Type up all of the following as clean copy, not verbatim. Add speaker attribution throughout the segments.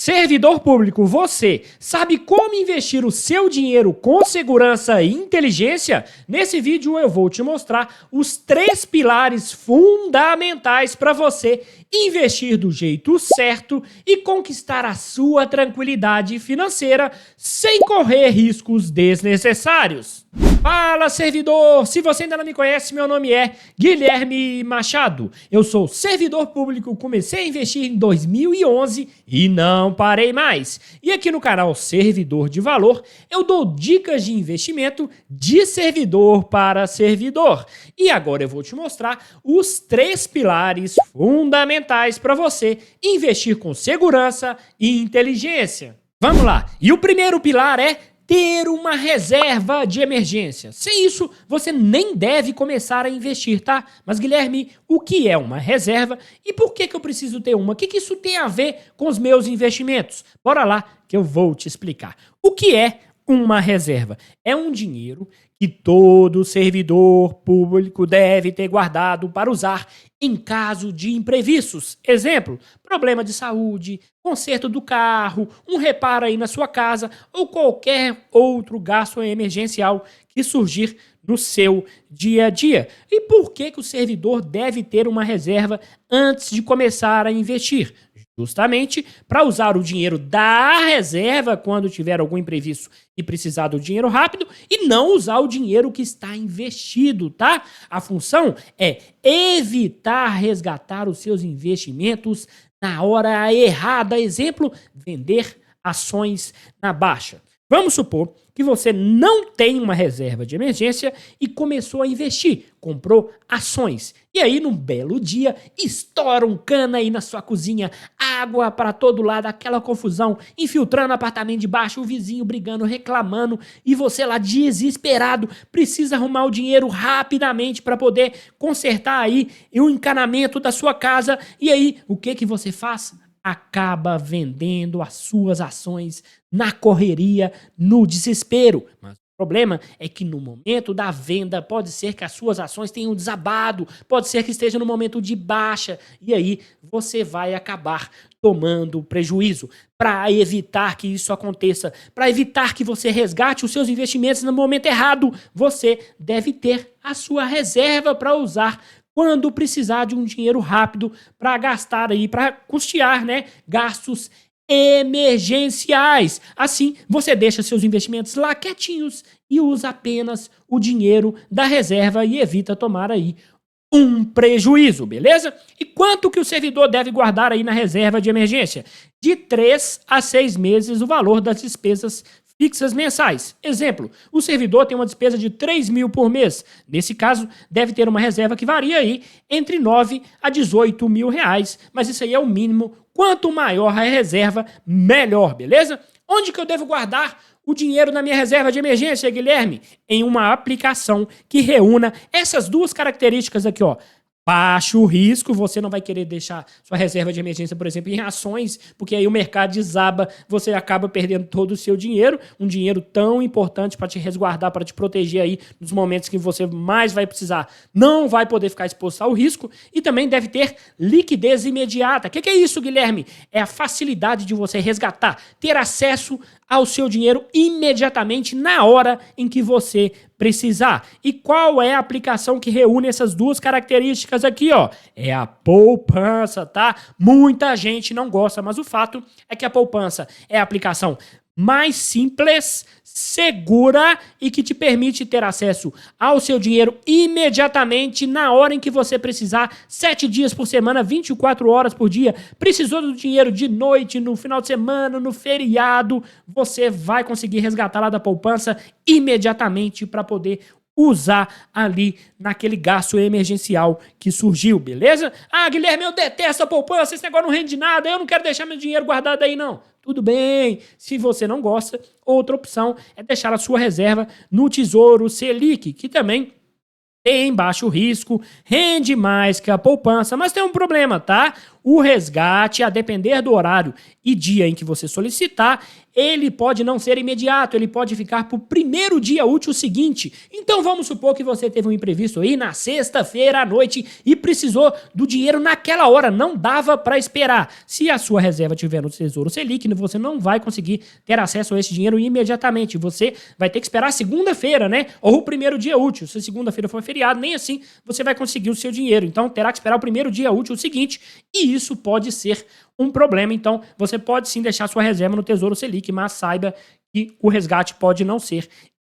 Speaker 1: Servidor público, você sabe como investir o seu dinheiro com segurança e inteligência? Nesse vídeo eu vou te mostrar os 3 pilares fundamentais para você investir do jeito certo e conquistar a sua tranquilidade financeira sem correr riscos desnecessários. Fala, servidor! Se você ainda não me conhece, meu nome é Guilherme Machado. Eu sou servidor público, comecei a investir em 2011 e não parei mais. E aqui no canal Servidor de Valor, eu dou dicas de investimento de servidor para servidor. E agora eu vou te mostrar os 3 pilares fundamentais para você investir com segurança e inteligência. Vamos lá! E o primeiro pilar é ter uma reserva de emergência. Sem isso, você nem deve começar a investir, tá? Mas, Guilherme, o que é uma reserva e por que eu preciso ter uma? O que isso tem a ver com os meus investimentos? Bora lá que eu vou te explicar. O que é uma reserva? É um dinheiro que todo servidor público deve ter guardado para usar em caso de imprevistos. Exemplo, problema de saúde, conserto do carro, um reparo aí na sua casa ou qualquer outro gasto emergencial que surgir no seu dia a dia. E por que o servidor deve ter uma reserva antes de começar a investir? Justamente para usar o dinheiro da reserva quando tiver algum imprevisto e precisar do dinheiro rápido e não usar o dinheiro que está investido, tá? A função é evitar resgatar os seus investimentos na hora errada. Exemplo, vender ações na baixa. Vamos supor que você não tem uma reserva de emergência e começou a investir, comprou ações. E aí, num belo dia, estoura um cano aí na sua cozinha, água para todo lado, aquela confusão, infiltrando o apartamento de baixo, o vizinho brigando, reclamando, e você lá desesperado, precisa arrumar o dinheiro rapidamente para poder consertar aí o encanamento da sua casa. E aí, o que você faz? Acaba vendendo as suas ações na correria, no desespero. Mas o problema é que no momento da venda pode ser que as suas ações tenham desabado, pode ser que esteja no momento de baixa, e aí você vai acabar tomando prejuízo. Para evitar que isso aconteça, para evitar que você resgate os seus investimentos no momento errado, você deve ter a sua reserva para usar quando precisar de um dinheiro rápido para gastar aí, para custear, né, gastos emergenciais. Assim, você deixa seus investimentos lá quietinhos e usa apenas o dinheiro da reserva e evita tomar aí um prejuízo, beleza? E quanto que o servidor deve guardar aí na reserva de emergência? De 3 a 6 meses o valor das despesas fixas mensais. Exemplo, o servidor tem uma despesa de 3 mil por mês. Nesse caso, deve ter uma reserva que varia aí entre 9 a 18 mil reais. Mas isso aí é o mínimo. Quanto maior a reserva, melhor, beleza? Onde que eu devo guardar o dinheiro na minha reserva de emergência, Guilherme? Em uma aplicação que reúna essas duas características aqui, ó. Baixo risco, você não vai querer deixar sua reserva de emergência, por exemplo, em ações, porque aí o mercado desaba, você acaba perdendo todo o seu dinheiro, um dinheiro tão importante para te resguardar, para te proteger aí nos momentos que você mais vai precisar, não vai poder ficar exposto ao risco, e também deve ter liquidez imediata. O que é isso, Guilherme? É a facilidade de você resgatar, ter acesso ao seu dinheiro imediatamente na hora em que você precisar. E qual é a aplicação que reúne essas duas características aqui, ó? É a poupança, tá? Muita gente não gosta, mas o fato é que a poupança é a aplicação mais simples, segura e que te permite ter acesso ao seu dinheiro imediatamente na hora em que você precisar, 7 dias por semana, 24 horas por dia. Precisou do dinheiro de noite, no final de semana, no feriado, você vai conseguir resgatar lá da poupança imediatamente para poder usar ali naquele gasto emergencial que surgiu, beleza? Ah, Guilherme, eu detesto a poupança, esse negócio não rende nada, eu não quero deixar meu dinheiro guardado aí, não. Tudo bem, se você não gosta, outra opção é deixar a sua reserva no Tesouro Selic, que também tem baixo risco, rende mais que a poupança, mas tem um problema, tá? O resgate, a depender do horário e dia em que você solicitar, ele pode não ser imediato, ele pode ficar para o primeiro dia útil seguinte. Então vamos supor que você teve um imprevisto aí na sexta-feira à noite e precisou do dinheiro naquela hora, não dava para esperar. Se a sua reserva estiver no Tesouro Selic, você não vai conseguir ter acesso a esse dinheiro imediatamente. Você vai ter que esperar segunda-feira, né? Ou o primeiro dia útil. Se segunda-feira for feriado, nem assim você vai conseguir o seu dinheiro. Então terá que esperar o primeiro dia útil seguinte e isso pode ser um problema. Então você pode sim deixar sua reserva no Tesouro Selic, mas saiba que o resgate pode não ser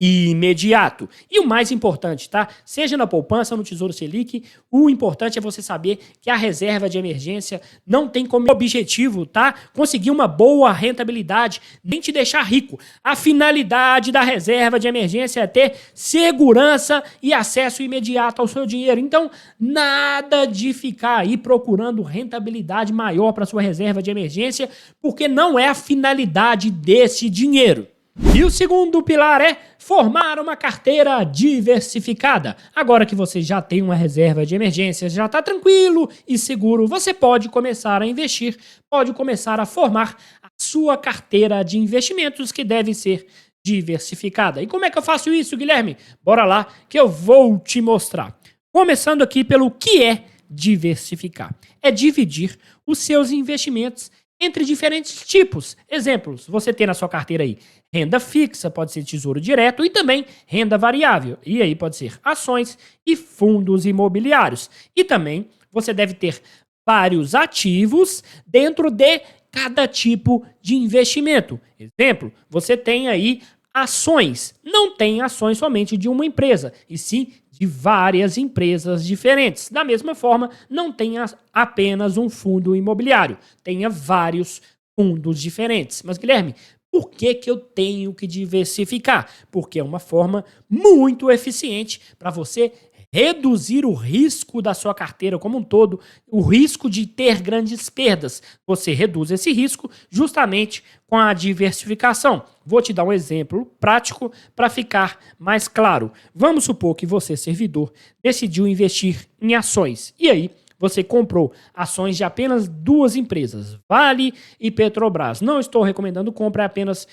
Speaker 1: imediato. E o mais importante, tá? Seja na poupança ou no Tesouro Selic, o importante é você saber que a reserva de emergência não tem como objetivo, tá? Conseguir uma boa rentabilidade, nem te deixar rico. A finalidade da reserva de emergência é ter segurança e acesso imediato ao seu dinheiro. Então, nada de ficar aí procurando rentabilidade maior para sua reserva de emergência, porque não é a finalidade desse dinheiro. E o segundo pilar é formar uma carteira diversificada. Agora que você já tem uma reserva de emergência, já está tranquilo e seguro, você pode começar a investir, pode começar a formar a sua carteira de investimentos que deve ser diversificada. E como é que eu faço isso, Guilherme? Bora lá que eu vou te mostrar. Começando aqui pelo que é diversificar. É dividir os seus investimentos entre diferentes tipos. Exemplos, você tem na sua carteira aí renda fixa, pode ser tesouro direto e também renda variável. E aí pode ser ações e fundos imobiliários. E também você deve ter vários ativos dentro de cada tipo de investimento. Exemplo, você tem aí ações. Não tem ações somente de uma empresa, e sim de várias empresas diferentes. Da mesma forma, não tenha apenas um fundo imobiliário, tenha vários fundos diferentes. Mas, Guilherme, por que eu tenho que diversificar? Porque é uma forma muito eficiente para você reduzir o risco da sua carteira como um todo, o risco de ter grandes perdas. Você reduz esse risco justamente com a diversificação. Vou te dar um exemplo prático para ficar mais claro. Vamos supor que você, servidor, decidiu investir em ações. E aí, você comprou ações de apenas duas empresas, Vale e Petrobras. Não estou recomendando compra, é apenas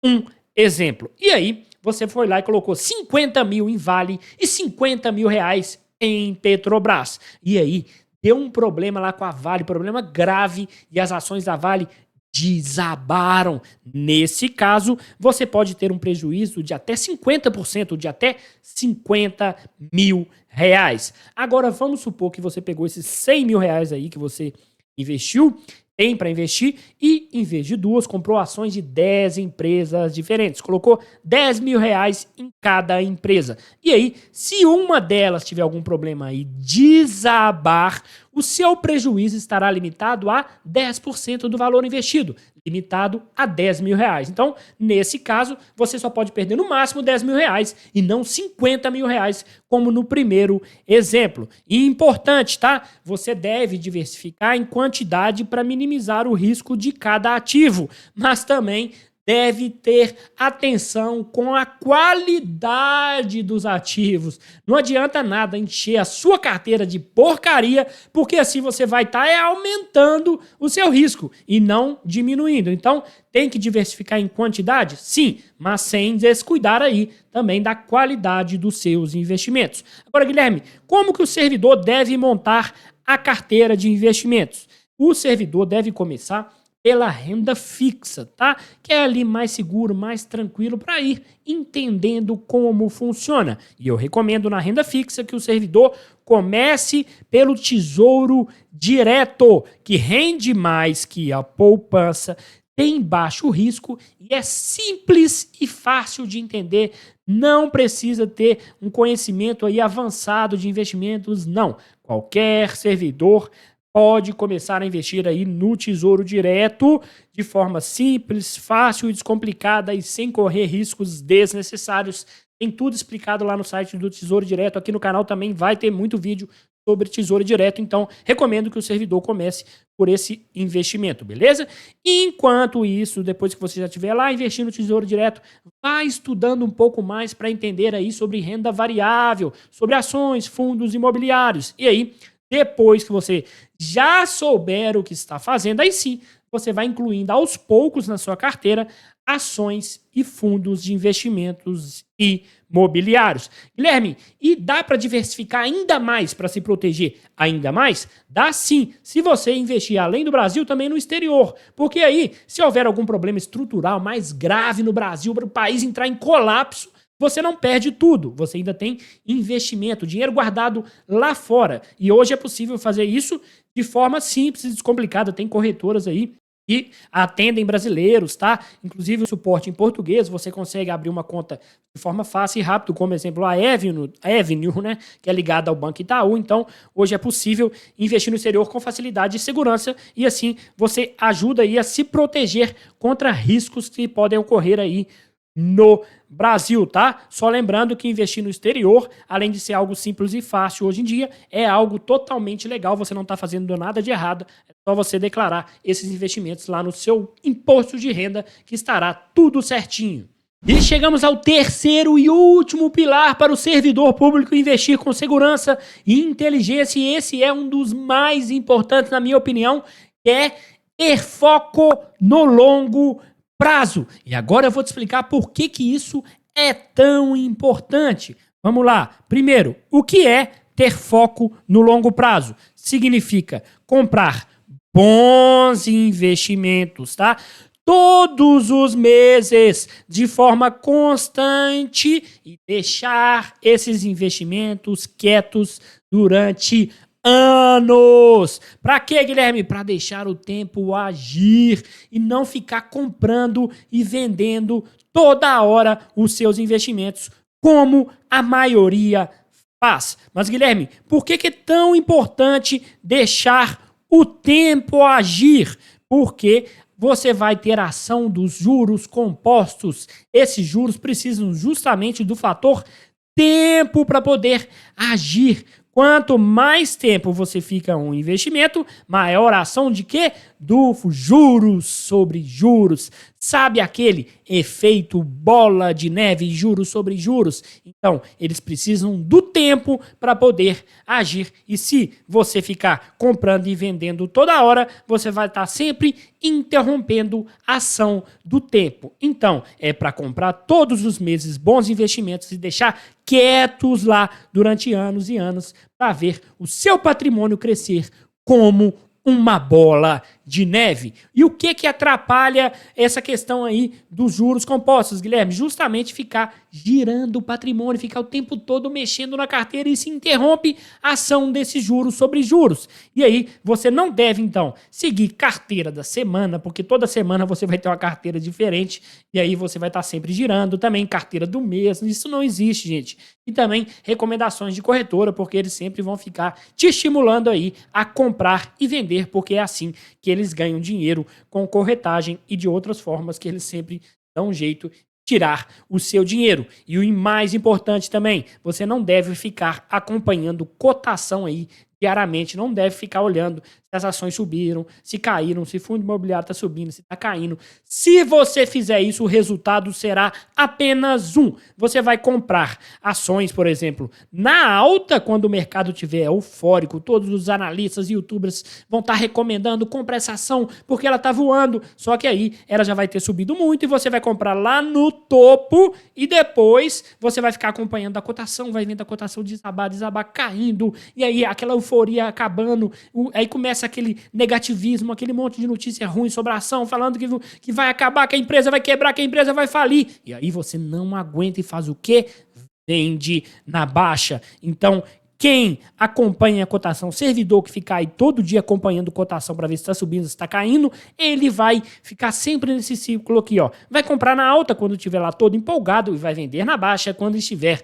Speaker 1: um exemplo. E aí, você foi lá e colocou 50 mil em Vale e 50 mil reais em Petrobras. E aí, deu um problema lá com a Vale, problema grave, e as ações da Vale desabaram. Nesse caso, você pode ter um prejuízo de até 50%, de até 50 mil reais. Agora, vamos supor que você pegou esses 100 mil reais aí que você investiu, tem para investir, e em vez de duas, comprou ações de 10 empresas diferentes. Colocou 10 mil reais em cada empresa. E aí, se uma delas tiver algum problema e desabar, o seu prejuízo estará limitado a 10% do valor investido, limitado a 10 mil reais. Então, nesse caso, você só pode perder no máximo 10 mil reais e não 50 mil reais, como no primeiro exemplo. E importante, tá? Você deve diversificar em quantidade para minimizar o risco de cada ativo, mas também deve ter atenção com a qualidade dos ativos. Não adianta nada encher a sua carteira de porcaria, porque assim você vai estar aumentando o seu risco e não diminuindo. Então, tem que diversificar em quantidade? Sim, mas sem descuidar aí também da qualidade dos seus investimentos. Agora, Guilherme, como que o servidor deve montar a carteira de investimentos? O servidor deve começar pela renda fixa, tá? Que é ali mais seguro, mais tranquilo para ir entendendo como funciona. E eu recomendo na renda fixa que o servidor comece pelo Tesouro Direto, que rende mais que a poupança, tem baixo risco e é simples e fácil de entender. Não precisa ter um conhecimento aí avançado de investimentos, não. Qualquer servidor pode começar a investir aí no Tesouro Direto de forma simples, fácil e descomplicada e sem correr riscos desnecessários. Tem tudo explicado lá no site do Tesouro Direto. Aqui no canal também vai ter muito vídeo sobre Tesouro Direto, então recomendo que o servidor comece por esse investimento, beleza? E enquanto isso, depois que você já estiver lá investindo no Tesouro Direto, vai estudando um pouco mais para entender aí sobre renda variável, sobre ações, fundos imobiliários. E aí, depois que você já souber o que está fazendo, aí sim, você vai incluindo aos poucos na sua carteira ações e fundos de investimentos imobiliários. Guilherme, e dá para diversificar ainda mais, para se proteger ainda mais? Dá sim, se você investir além do Brasil, também no exterior. Porque aí, se houver algum problema estrutural mais grave no Brasil, para o país entrar em colapso, você não perde tudo, você ainda tem investimento, dinheiro guardado lá fora. E hoje é possível fazer isso de forma simples e descomplicada. Tem corretoras aí que atendem brasileiros, tá? Inclusive o suporte em português, você consegue abrir uma conta de forma fácil e rápido, como exemplo a Avenue, né? Que é ligada ao Banco Itaú. Então, hoje é possível investir no exterior com facilidade e segurança e assim você ajuda aí a se proteger contra riscos que podem ocorrer aí no Brasil, tá? Só lembrando que investir no exterior, além de ser algo simples e fácil hoje em dia, é algo totalmente legal, você não está fazendo nada de errado, é só você declarar esses investimentos lá no seu imposto de renda que estará tudo certinho. E chegamos ao terceiro e último pilar para o servidor público investir com segurança e inteligência, e esse é um dos mais importantes, na minha opinião, que é ter foco no longo prazo. E agora eu vou te explicar por que isso é tão importante. Vamos lá. Primeiro, o que é ter foco no longo prazo? Significa comprar bons investimentos, tá? Todos os meses, de forma constante e deixar esses investimentos quietos durante anos. Para quê, Guilherme? Para deixar o tempo agir e não ficar comprando e vendendo toda hora os seus investimentos, como a maioria faz. Mas, Guilherme, por que é tão importante deixar o tempo agir? Porque você vai ter a ação dos juros compostos. Esses juros precisam justamente do fator tempo para poder agir. Quanto mais tempo você fica um investimento, maior a ação de quê? Do juros sobre juros. Sabe aquele efeito bola de neve, juros sobre juros? Então, eles precisam do tempo para poder agir. E se você ficar comprando e vendendo toda hora, você vai estar sempre interrompendo a ação do tempo. Então, é para comprar todos os meses bons investimentos e deixar quietos lá durante anos e anos para ver o seu patrimônio crescer como uma bola de neve. E o que atrapalha essa questão aí dos juros compostos, Guilherme? Justamente ficar girando o patrimônio, ficar o tempo todo mexendo na carteira e se interrompe a ação desses juros sobre juros. E aí você não deve, então, seguir carteira da semana, porque toda semana você vai ter uma carteira diferente e aí você vai estar sempre girando. Também carteira do mês, isso não existe, gente. E também recomendações de corretora, porque eles sempre vão ficar te estimulando aí a comprar e vender, porque é assim que eles ganham dinheiro com corretagem e de outras formas que eles sempre dão um jeito de tirar o seu dinheiro. E o mais importante também, você não deve ficar acompanhando cotação aí diariamente, não deve ficar olhando se as ações subiram, se caíram, se o fundo imobiliário está subindo, se está caindo. Se você fizer isso, o resultado será apenas um. Você vai comprar ações, por exemplo, na alta, quando o mercado estiver eufórico, todos os analistas e youtubers vão estar recomendando, compra essa ação porque ela está voando, só que aí ela já vai ter subido muito e você vai comprar lá no topo e depois você vai ficar acompanhando a cotação, vai vendo a cotação desabar, caindo, e aí aquela euforia acabando, aí começa aquele negativismo, aquele monte de notícia ruim sobre a ação, falando que vai acabar, que a empresa vai quebrar, que a empresa vai falir. E aí você não aguenta e faz o quê? Vende na baixa. Então, quem acompanha a cotação, servidor que fica aí todo dia acompanhando cotação para ver se está subindo, se está caindo, ele vai ficar sempre nesse ciclo aqui, ó. Vai comprar na alta quando estiver lá todo empolgado e vai vender na baixa quando estiver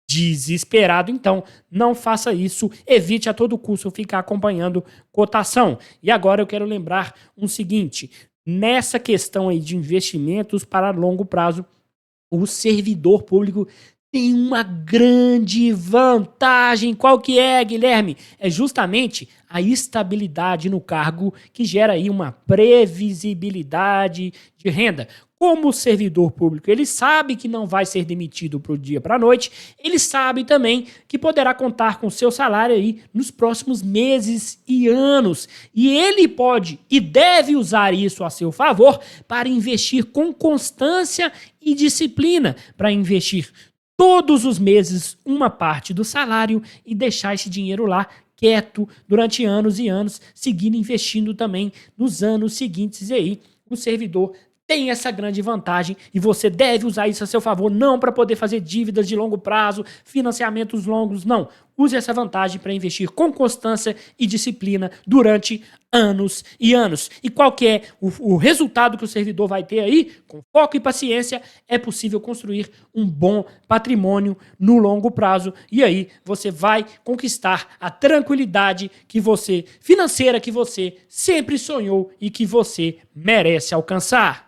Speaker 1: desesperado. Então, não faça isso, evite a todo custo ficar acompanhando cotação. E agora eu quero lembrar um seguinte, nessa questão aí de investimentos para longo prazo, o servidor público tem uma grande vantagem. Qual que é, Guilherme? É justamente a estabilidade no cargo que gera aí uma previsibilidade de renda. como servidor público, ele sabe que não vai ser demitido pro dia para a noite, ele sabe também que poderá contar com seu salário aí nos próximos meses e anos. E ele pode e deve usar isso a seu favor para investir com constância e disciplina, para investir todos os meses uma parte do salário e deixar esse dinheiro lá quieto durante anos e anos, seguindo investindo também nos anos seguintes. E aí o servidor tem essa grande vantagem e você deve usar isso a seu favor, não para poder fazer dívidas de longo prazo, financiamentos longos, não. Use essa vantagem para investir com constância e disciplina durante anos e anos. E qual que é o resultado que o servidor vai ter aí? Com foco e paciência, é possível construir um bom patrimônio no longo prazo. E aí você vai conquistar a tranquilidade financeira que você sempre sonhou e que você merece alcançar.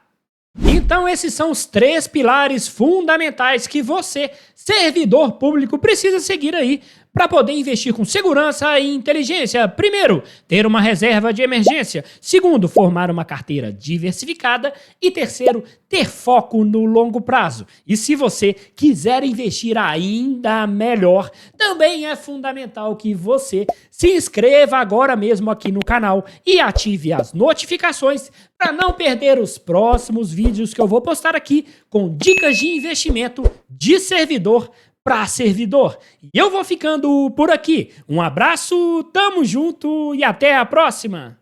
Speaker 1: Então esses são os 3 pilares fundamentais que você, servidor público, precisa seguir aí para poder investir com segurança e inteligência. Primeiro, ter uma reserva de emergência. Segundo, formar uma carteira diversificada. E terceiro, ter foco no longo prazo. E se você quiser investir ainda melhor, também é fundamental que você se inscreva agora mesmo aqui no canal e ative as notificações para não perder os próximos vídeos que eu vou postar aqui com dicas de investimento de servidor para servidor. E eu vou ficando por aqui. Um abraço, tamo junto e até a próxima!